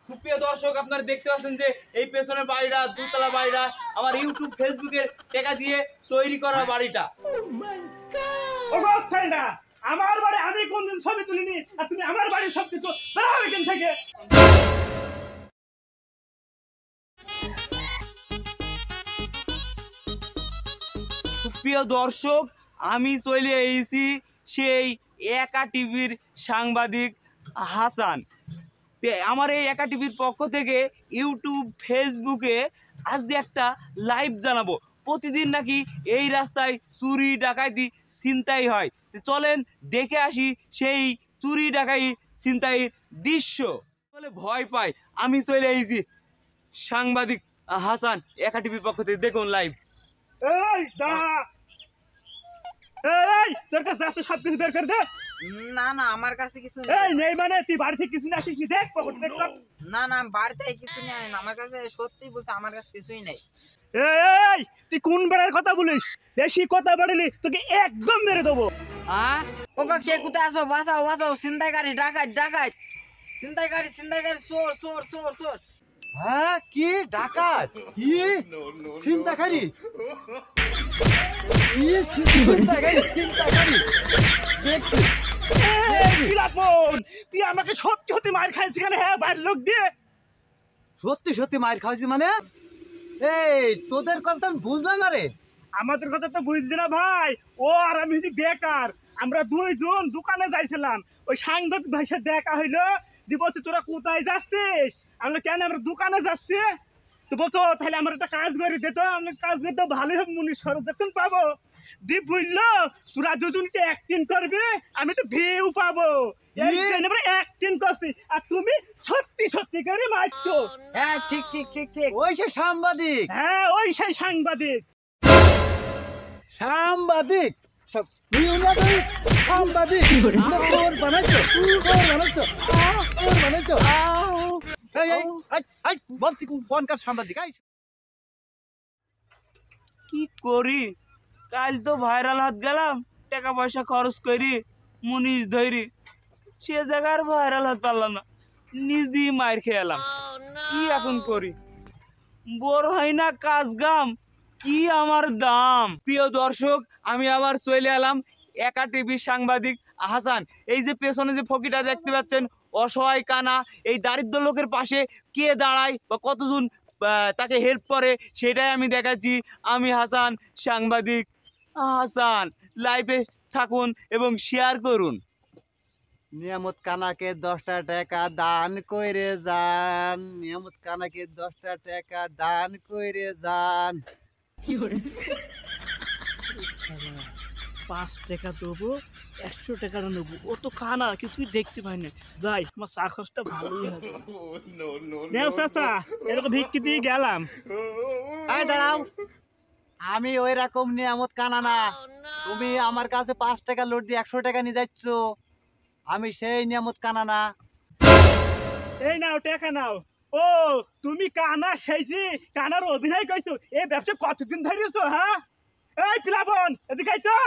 সুপ্রিয় দর্শক, আপনারা দেখতে পাচ্ছেন যে এই পেছনের বাড়িটা, দুতলা বাড়িটা আমার ইউটিউব ফেসবুকের টাকা দিয়ে তৈরি করা বাড়িটা। আমার বাড়ি আমি কোনদিন ছবি তুলিনি, আর তুমি আমার বাড়ির সবকিছু বেরাও এখান থেকে। সুপ্রিয় দর্শক, আমি চলে এসেছি সেই একা টিভির সাংবাদিক হাসান। আমার এই একা টিভির পক্ষ থেকে ইউটিউব ফেসবুকে আজকে একটা লাইভ জানাবো। প্রতিদিন নাকি এই রাস্তায় চুরি ডাকাতি ছিনতাই হয়। চলেন দেখে আসি সেই চুরি ডাকাতি ছিনতাইয়ের দৃশ্য। বলে ভয় পাই, আমি চলে এসেছি সাংবাদিক হাসান একা টিভির পক্ষ থেকে। দেখুন লাইভ। এই তোর কাছে আছে সবকিছু বের করে দে। না না, আমার কাছে কিছু এই নেই মানে তুই বাড়ি থেকে কিছু নিয়ে আসিস নি? দেখ পকেট দেখ। না না, বাড়িতে কিছু নেই, আমার কাছে সত্যি বলতে আমার কাছে কিছুই নেই। এই তুই কোন বেড়ার কথা বলিস? বেশি কথা বাড়ালি তোকে একদম মেরে দেবো। ওকে কে কোথায় আসো? বাঁচাও বাঁচাও, ছিনতাইকারী, ডাকাত ডাকাত, ছিনতাইকারী ছিনতাইকারী, চোর চোর চোর চোর। হ্যাঁ, কি ডাকাত? কি ছিনতাইকারী? তুই আমাকে সত্যি সত্যি মার খাইছিস কেন? হ্যাঁ, বাড়ির লোক দিয়ে সত্যি সত্যি মার খাওয়াছি মানে? এই তোদের কথা আমি বুঝলাম না রে। আমাদের কথা তো বুঝলি না ভাই। ও আর আমি হচ্ছি বেকার, আমরা দুইজন দোকানে যাইছিলাম। ওই সাংবাদিক ভাইয়ের সাথে দেখা হইলো, যে বলছে তোরা কোথায় যাচ্ছিস? আমরা কেন আমরা দোকানে যাচ্ছি। তো বলছো তাহলে আমার একটা কাজ করে দিত, আমি কাজ করতে ভালোই হবে, মুনি সরব যখন পাবো দীপ বুঝলো। তোরা দুজনকে অ্যাক্টিং করবে, আমি তো ভিউ পাবো। অ্যাক্টিং করছি আর তুমি সত্যি সত্যি করে মারছো। হ্যাঁ ঠিক ঠিক ঠিক ঠিক। ওই সে সাংবাদিক। হ্যাঁ, ওই সেই সাংবাদিক। সাংবাদিক সব সাংবাদিক ওর বানাইছো, ওর বানাইছো। বলছি কোনকার সাংবাদিক? কি করি, কাল তো ভাইরাল হাত গেলাম, টাকা পয়সা খরচ করি, মুনিশ ধরি, সে জায়গার ভাইরাল হাত পারলাম না, নিজেই মার খেয়ে এলাম। কি এখন করি? বোর হয় না কাজ গাম, কি আমার দাম। প্রিয় দর্শক, আমি আবার চলে এলাম একা টিভির সাংবাদিক হাসান। এই যে পেছনে যে ফকিটা দেখতে পাচ্ছেন, অসহায় কানা, এই দারিদ্র লোকের পাশে কে দাঁড়ায় বা কতজন তাকে হেল্প করে, সেটাই আমি দেখাচ্ছি। আমি হাসান, সাংবাদিক হাসান। লাইভে থাকুন এবং শেয়ার করুন। নিয়ামত কানাকে 10টা টাকা দান কইরে যান, নিয়ামত কানাকে 10টা টাকা দান কইরে যান। 5 টাকা দেবো, 100 টাকাটা নেবো। ও তো খানা কিছুই দেখতে পাই না। যাই, আমার চা খরচটা ভালোই হবে। চাচা এরকম ভিক্ষি দিয়ে গেলাম। এই দাঁড়াও, আমি ওই রকম নিয়ামত কানা না। তুমি আমার কাছে 5 টাকা লোড দিয়ে 100 টাকা নিয়ে যাচ্ছ, আমি সেই নিয়ামত কানা না। এই নাও টাকা নাও। ও তুমি কানা, সেই যে কানার অভিনয় করছো। এই ব্যবসা কতদিন ধরেছো? হ্যাঁ, এই প্লাবন এদিকে আইছো।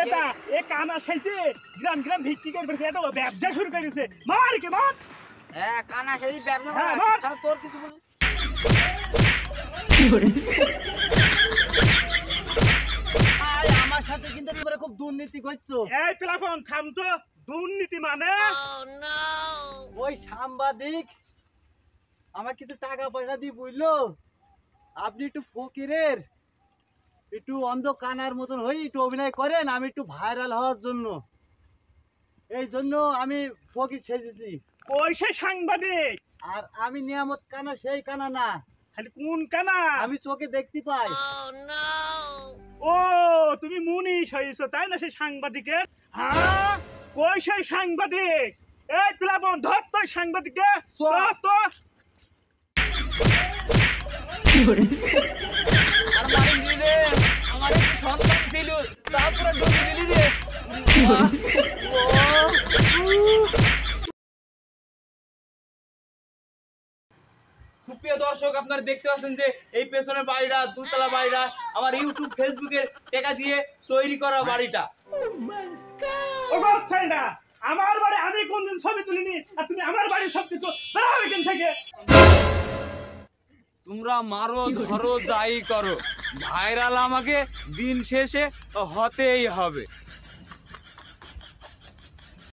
এটা এ কানা সেই যে গ্রাম গ্রাম ভিক্ষি করে এটা ব্যবসা শুরু করেছে। মার কে মার। হ্যাঁ, কানা সেই ব্যবসা হ্যাঁ, করে। তাহলে তোর কিছু বল। আমার সাথে কিন্তু তোমরা খুব দুর্নীতি করছো। এই প্লাবন থাম তো। দুর্নীতি মানে? ওই সাংবাদিক আমার কিছু টাকা পয়সা দিয়ে বুঝলো, আপনি একটু ফকিরের একটু অন্ধ কানার মতন হয়ে একটু অভিনয় করেন, আমি একটু ভাইরাল হওয়ার জন্য। এই জন্য আমি ফকির সেজেছি। ওই সে সাংবাদিক। আর আমি নিয়ামত কানা সেই কানা না। খালি কোন কানা? আমি চোখে দেখতে পাই। ও তুমি মুনিশ হয়েছো তাই না সেই সাংবাদিকের? হ্যাঁ, কই সেই সাংবাদিক? এই প্লাবন ধর তো সাংবাদিককে। তো আমার একটু সন্তান ছিল, তারপরে ডুবে দিলি রে। সুপ্রিয় দর্শক, আপনারা দেখতে পাচ্ছেন যে এই পেছনের বাড়িটা, দুতলা বাড়িটা আমার ইউটিউব ফেসবুকের টাকা দিয়ে তৈরি করা বাড়িটা। ও না আমার বাড়ি আমি কোনদিন ছবি তুলিনি, আর তুমি আমার বাড়ির সবকিছু বেরাও এখান থেকে। তোমরা মারো ধরো যাই করো, ভাইরাল আমাকে দিন শেষে হতেই হবে।